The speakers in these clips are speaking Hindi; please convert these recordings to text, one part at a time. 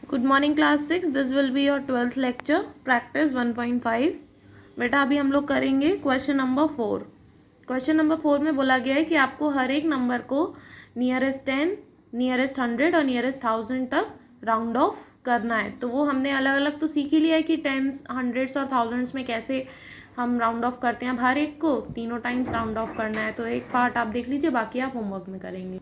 Good morning class 6। This will be your 12th lecture practice 1.5। बेटा अभी हम लोग करेंगे क्वेश्चन नंबर 4। क्वेश्चन नंबर 4 में बोला गया है कि आपको हर एक नंबर को नियरेस्ट 10, नियरेस्ट 100 और नियरेस्ट 1000 तक राउंड ऑफ करना है। तो वो हमने अलग अलग तो सीख ही लिया है कि टेंस, हंड्रेड्स और थाउजेंड्स में कैसे हम राउंड ऑफ करते हैं। अब हर एक को तीनों टाइम्स राउंड ऑफ करना है। तो एक पार्ट आप देख लीजिए, बाकी आप होमवर्क में करेंगे।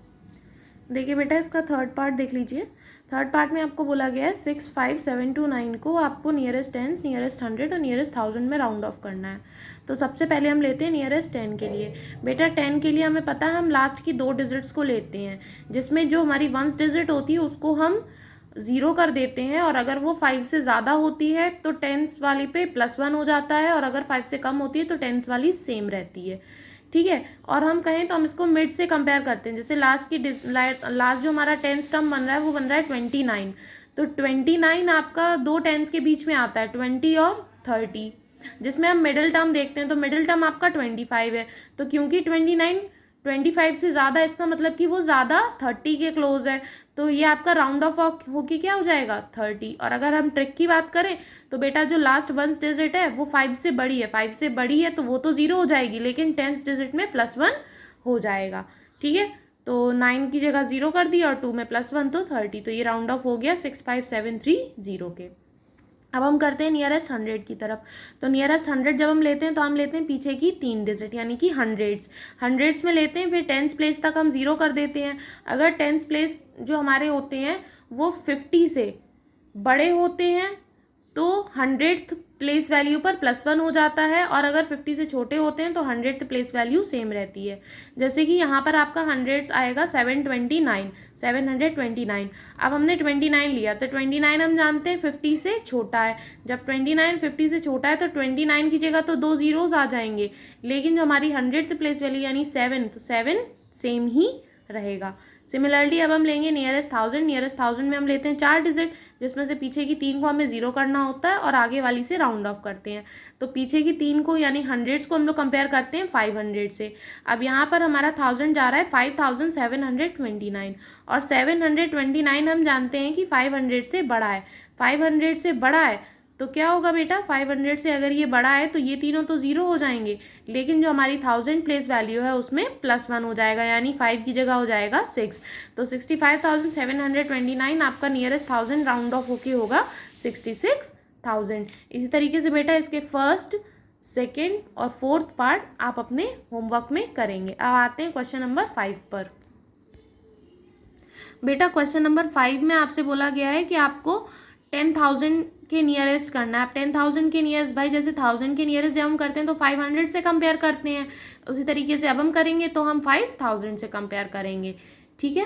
देखिए बेटा, इसका थर्ड पार्ट देख लीजिए। थर्ड पार्ट में आपको बोला गया है 6, 5, 7 to 9 को आपको नियरेस्ट टेंस, नियरेस्ट 100 और नियरेस्ट 1000 में राउंड ऑफ करना है। तो सबसे पहले हम लेते हैं नियरेस्ट 10 के लिए। बेटा 10 के लिए हमें पता है हम लास्ट की 2 डिजिट्स को लेते हैं, जिसमें जो हमारी 1 डिजिट होती है उसको हम 0 कर देते हैं, और अगर वो 5 से ज़्यादा होती है तो टेंस वाली पे +1 हो जाता है, और अगर 5 से कम होती है तो टेंस वाली सेम रहती है। ठीक है। और हम कहें तो हम इसको मिड से कंपेयर करते हैं। जैसे लास्ट जो हमारा टेंस टर्म बन रहा है वो बन रहा है 29। तो 29 आपका 2 टेंस के बीच में आता है, 20 और 30, जिसमें हम मिडिल टर्म देखते हैं तो मिडिल टर्म आपका 25 है। तो क्योंकि 29 25 से ज़्यादा, इसका मतलब कि वो ज़्यादा 30 के क्लोज है, तो ये आपका राउंड ऑफ होके क्या हो जाएगा 30। और अगर हम ट्रिक की बात करें तो बेटा जो लास्ट 1 डिजिट है वो 5 से बड़ी है, 5 से बड़ी है तो वो तो 0 हो जाएगी, लेकिन 10th डिजिट में +1 हो जाएगा। ठीक है। तो 9 की जगह 0 कर दिया और 2 में +1 तो 30। तो ये राउंड ऑफ हो गया 6, 5, 7, 3, 0 के। अब हम करते हैं नियरेस्ट 100 की तरफ। तो नियरेस्ट 100 जब हम लेते हैं तो हम लेते हैं पीछे की 3 डिजिट, यानी कि हंड्रेड्स में लेते हैं। फिर 10th प्लेस तक हम 0 कर देते हैं। अगर 10th प्लेस जो हमारे होते हैं वो 50 से बड़े होते हैं तो 100th प्लेस वैल्यू पर +1 हो जाता है, और अगर 50 से छोटे होते हैं तो 100th प्लेस वैल्यू सेम रहती है। जैसे कि यहाँ पर आपका हंड्रेड्स आएगा 729। अब हमने 29 लिया तो 29 हम जानते हैं 50 से छोटा है। जब 29 50 से छोटा है तो 29 की जगह तो 2 ज़ीरोज़ आ जाएंगे, लेकिन जो हमारी 100th प्लेस वैल्यू यानी 7, तो 7 सेम ही रहेगा। सिमिलरली अब हम लेंगे नियरेस्ट 1000। नियरेस्ट 1000 में हम लेते हैं 4 डिजिट, जिसमें से पीछे की 3 को हमें 0 करना होता है और आगे वाली से राउंड ऑफ करते हैं। तो पीछे की 3 को यानी हंड्रेड्स को हम लोग कंपेयर करते हैं 500 से। अब यहाँ पर हमारा 1000 जा रहा है 5729, और 729 हम जानते हैं कि 500 से बड़ा है। 500 से बड़ा है तो क्या होगा बेटा, 500 से अगर ये बड़ा है तो ये तीनों तो 0 हो जाएंगे, लेकिन जो हमारी 1000 प्लेस वैल्यू है उसमें +1 हो जाएगा, यानी 5 की जगह हो जाएगा 6। तो 65,729 आपका नियरेस्ट 1000 राउंड ऑफ होके होगा 66,000। इसी तरीके से बेटा इसके फर्स्ट, सेकेंड और फोर्थ पार्ट आप अपने होमवर्क में करेंगे। अब आते हैं क्वेश्चन नंबर 5 पर। बेटा क्वेश्चन नंबर 5 में आपसे बोला गया है कि आपको 10,000 के नियरेस्ट करना है। आप 10,000 के नियरेस्ट, भाई जैसे 1000 के नियरेस्ट जब हम करते हैं तो 500 से कंपेयर करते हैं, उसी तरीके से अब हम करेंगे तो हम 5000 से कंपेयर करेंगे। ठीक है।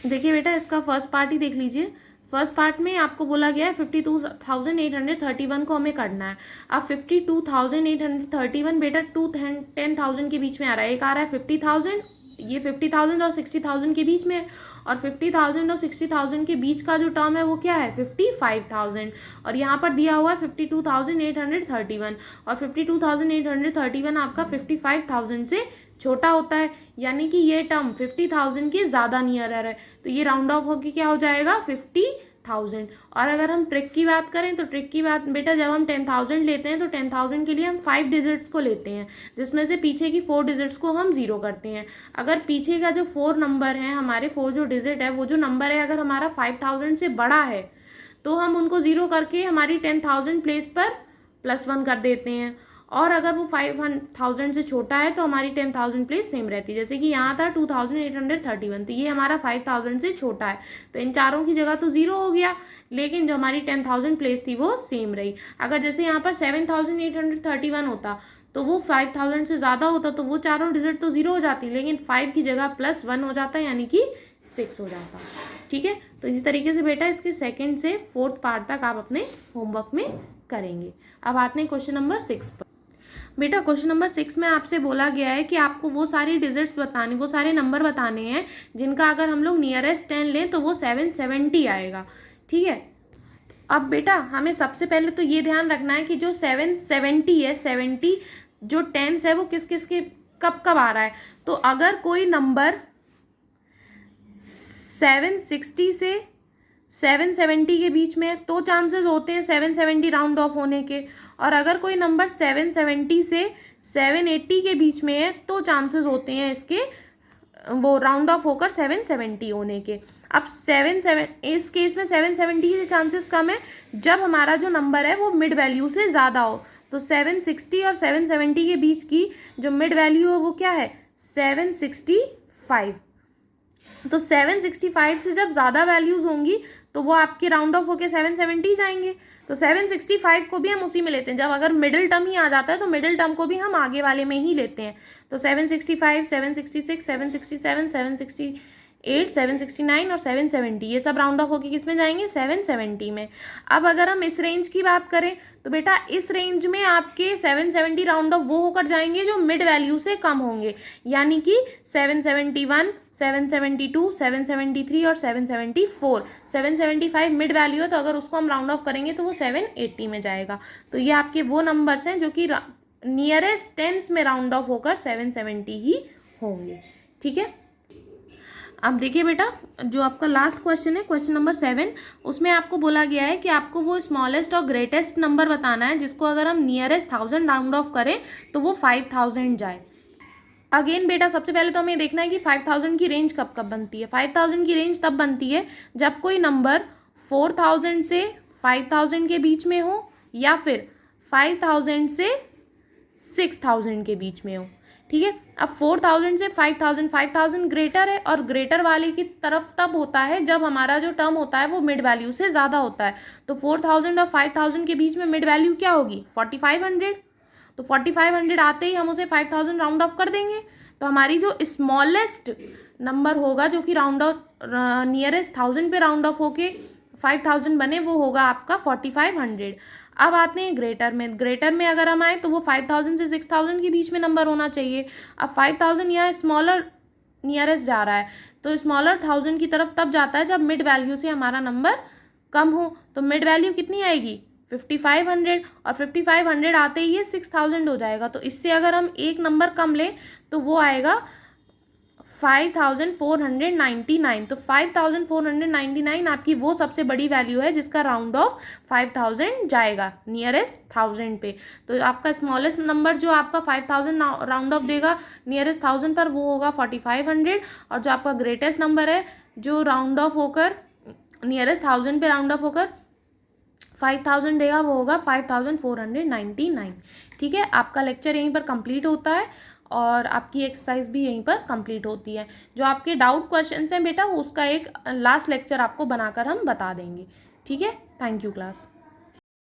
देखिए बेटा इसका फर्स्ट पार्ट ही देख लीजिए। फर्स्ट पार्ट में आपको बोला गया है 52,831 को हमें करना है। अब 52,831 बेटा 10,000 के बीच में आ रहा है। एक आ रहा है 50,000, ये 50,000 और 60,000 के बीच में है, और 50,000 और 60,000 के बीच का जो टर्म है वो क्या है 55,000, और यहाँ पर दिया हुआ है 52,831, और 52,831 आपका 55,000 से छोटा होता है, यानी कि ये टर्म 50,000 के ज़्यादा नियरर है। तो ये राउंड ऑफ होकर क्या हो जाएगा 50,000। और अगर हम ट्रिक की बात करें तो ट्रिक की बात बेटा, जब हम 10,000 लेते हैं तो 10,000 के लिए हम 5 डिजिट्स को लेते हैं, जिसमें से पीछे की 4 डिजिट्स को हम 0 करते हैं। अगर पीछे का जो 4 नंबर है, हमारे 4 जो डिजिट है, वो जो नंबर है अगर हमारा 5,000 से बड़ा है तो हम उनको 0 करके हमारी 10,000 प्लेस पर +1 कर देते हैं, और अगर वो 5,000 से छोटा है तो हमारी 10,000 प्लेस सेम रहती है। जैसे कि यहाँ था 2,831, तो ये हमारा 5,000 से छोटा है, तो इन चारों की जगह तो 0 हो गया, लेकिन जो हमारी 10,000 प्लेस थी वो सेम रही। अगर जैसे यहाँ पर 7,831 होता तो वो 5,000 से ज़्यादा होता तो वो चारों डिजिट तो 0 हो जाती, लेकिन 5 की जगह +1 हो जाता, यानी कि 6 हो जाता। ठीक है। तो इसी तरीके से बेटा इसके सेकेंड से फोर्थ पार्ट तक आप अपने होमवर्क में करेंगे। अब आते हैं क्वेश्चन नंबर 6 पर। बेटा क्वेश्चन नंबर 6 में आपसे बोला गया है कि आपको वो सारी डिजिट्स बताने, वो सारे नंबर बताने हैं जिनका अगर हम लोग नियरेस्ट 10 लें तो वो 770 आएगा। ठीक है। अब बेटा हमें सबसे पहले तो ये ध्यान रखना है कि जो 770 है, 70 जो टेंस है वो किस किस के कब कब आ रहा है। तो अगर कोई नंबर 760 से 770 के बीच में है तो चांसेस होते हैं 770 राउंड ऑफ होने के, और अगर कोई नंबर 770 से 780 के बीच में है तो चांसेस होते हैं इसके वो राउंड ऑफ होकर 770 होने के। अब इस केस में 770 के चांसेस कम है जब हमारा जो नंबर है वो मिड वैल्यू से ज़्यादा हो। तो 760 और 770 के बीच की जो मिड वैल्यू है वो क्या है, 765। तो 765 से जब ज़्यादा वैल्यूज़ होंगी तो वो आपके राउंड ऑफ होके 770 जाएंगे। तो 765 को भी हम उसी में लेते हैं, जब अगर मिडिल टर्म ही आ जाता है तो मिडिल टर्म को भी हम आगे वाले में ही लेते हैं। तो 765, 766, 767, 768, 769 और 770 ये सब राउंड ऑफ होके किस में जाएंगे, 770 में। अब अगर हम इस रेंज की बात करें तो बेटा इस रेंज में आपके 770 राउंड ऑफ वो होकर जाएंगे जो मिड वैल्यू से कम होंगे, यानी कि 771, 772, 773 और 774। 775 मिड वैल्यू है तो अगर उसको हम राउंड ऑफ करेंगे तो वो 780 में जाएगा। तो ये आपके वो नंबर्स हैं जो कि नियरेस्ट टेंस में राउंड ऑफ होकर 770 ही होंगे। ठीक है, अब देखिए बेटा जो आपका लास्ट क्वेश्चन है, क्वेश्चन नंबर 7, उसमें आपको बोला गया है कि आपको वो स्मॉलेस्ट और ग्रेटेस्ट नंबर बताना है जिसको अगर हम नियरेस्ट 1000 राउंड ऑफ करें तो वो 5000 जाए। अगेन बेटा सबसे पहले तो हमें देखना है कि 5000 की रेंज कब कब बनती है। 5000 की रेंज तब बनती है जब कोई नंबर 4000 से 5000 के बीच में हो या फिर 5000 से 6000 के बीच में हो। ठीक है, अब 4000 से 5000, 5000 ग्रेटर है और ग्रेटर वाले की तरफ तब होता है जब हमारा जो टर्म होता है वो मिड वैल्यू से ज़्यादा होता है। तो 4000 और 5000 के बीच में मिड वैल्यू क्या होगी, 4500। तो 4500 आते ही हम उसे 5000 राउंड ऑफ कर देंगे। तो हमारी जो स्मॉलेस्ट नंबर होगा जो कि राउंड ऑफ नियरेस्ट 1000 पे राउंड ऑफ होके 5000 बने वो होगा आपका 4500। अब आते हैं ग्रेटर में। ग्रेटर में अगर हम आए तो वो 5000 से 6000 के बीच में नंबर होना चाहिए। अब 5000 यहाँ स्मॉलर नियरेस्ट जा रहा है तो स्मॉलर 1000 की तरफ तब जाता है जब मिड वैल्यू से हमारा नंबर कम हो। तो मिड वैल्यू कितनी आएगी, 5500, और 5500 आते ही ये 6000 हो जाएगा। तो इससे अगर हम एक नंबर कम लें तो वो आएगा 5499। तो 5499 आपकी वो सबसे बड़ी वैल्यू है जिसका राउंड ऑफ 5000 जाएगा नियरेस्ट 1000 पे। तो आपका स्मॉलेस्ट नंबर जो आपका 5000 राउंड ऑफ देगा नियरेस्ट 1000 पर वो होगा 4500, और जो आपका ग्रेटेस्ट नंबर है जो राउंड ऑफ होकर नियरेस्ट 1000 पे राउंड ऑफ होकर 5000 देगा वो होगा 5499। ठीक है, आपका लेक्चर यहीं पर कंप्लीट होता है और आपकी एक्सरसाइज भी यहीं पर कंप्लीट होती है। जो आपके डाउट क्वेश्चंस हैं बेटा उसका एक लास्ट लेक्चर आपको बनाकर हम बता देंगे। ठीक है, थैंक यू क्लास।